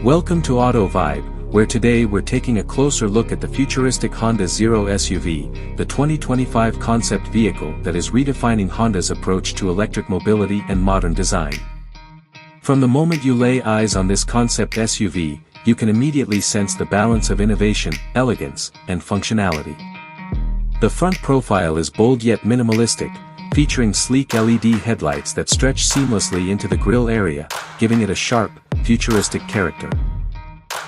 Welcome to Auto Vibe, where today we're taking a closer look at the futuristic Honda Zero SUV, the 2025 concept vehicle that is redefining Honda's approach to electric mobility and modern design. From the moment you lay eyes on this concept SUV, you can immediately sense the balance of innovation, elegance, and functionality. The front profile is bold yet minimalistic, featuring sleek LED headlights that stretch seamlessly into the grille area, giving it a sharp, futuristic character.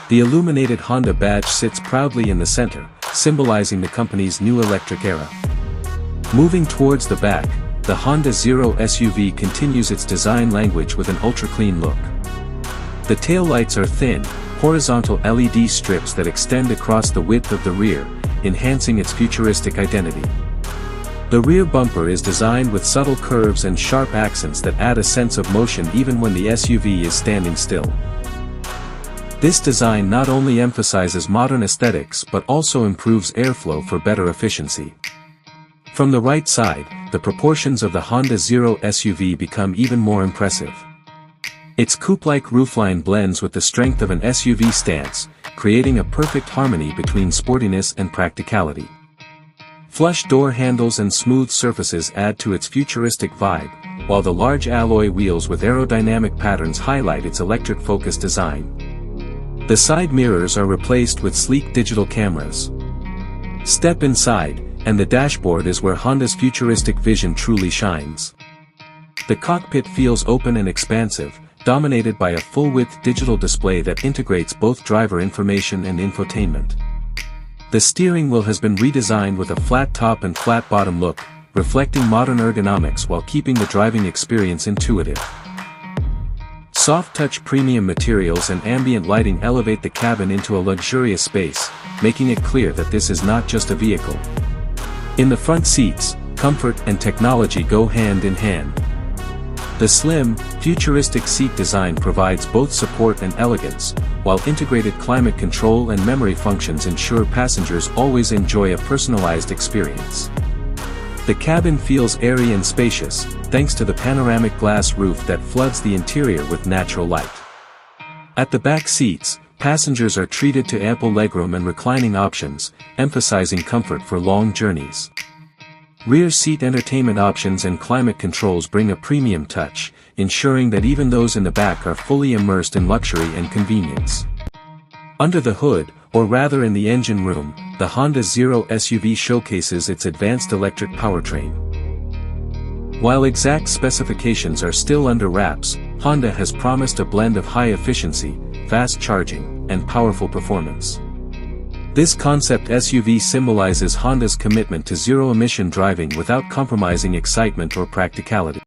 The illuminated Honda badge sits proudly in the center, symbolizing the company's new electric era. Moving towards the back, the Honda Zero SUV continues its design language with an ultra-clean look. The taillights are thin, horizontal LED strips that extend across the width of the rear, enhancing its futuristic identity. The rear bumper is designed with subtle curves and sharp accents that add a sense of motion even when the SUV is standing still. This design not only emphasizes modern aesthetics but also improves airflow for better efficiency. From the right side, the proportions of the Honda Zero SUV become even more impressive. Its coupe-like roofline blends with the strength of an SUV stance, creating a perfect harmony between sportiness and practicality. Flush door handles and smooth surfaces add to its futuristic vibe, while the large alloy wheels with aerodynamic patterns highlight its electric-focused design. The side mirrors are replaced with sleek digital cameras. Step inside, and the dashboard is where Honda's futuristic vision truly shines. The cockpit feels open and expansive, dominated by a full-width digital display that integrates both driver information and infotainment. The steering wheel has been redesigned with a flat top and flat bottom look, reflecting modern ergonomics while keeping the driving experience intuitive. Soft-touch premium materials and ambient lighting elevate the cabin into a luxurious space, making it clear that this is not just a vehicle. In the front seats, comfort and technology go hand in hand. The slim, futuristic seat design provides both support and elegance, while integrated climate control and memory functions ensure passengers always enjoy a personalized experience. The cabin feels airy and spacious, thanks to the panoramic glass roof that floods the interior with natural light. At the back seats, passengers are treated to ample legroom and reclining options, emphasizing comfort for long journeys. Rear seat entertainment options and climate controls bring a premium touch, ensuring that even those in the back are fully immersed in luxury and convenience. Under the hood, or rather in the engine room, the Honda Zero SUV showcases its advanced electric powertrain. While exact specifications are still under wraps, Honda has promised a blend of high efficiency, fast charging, and powerful performance. This concept SUV symbolizes Honda's commitment to zero-emission driving without compromising excitement or practicality.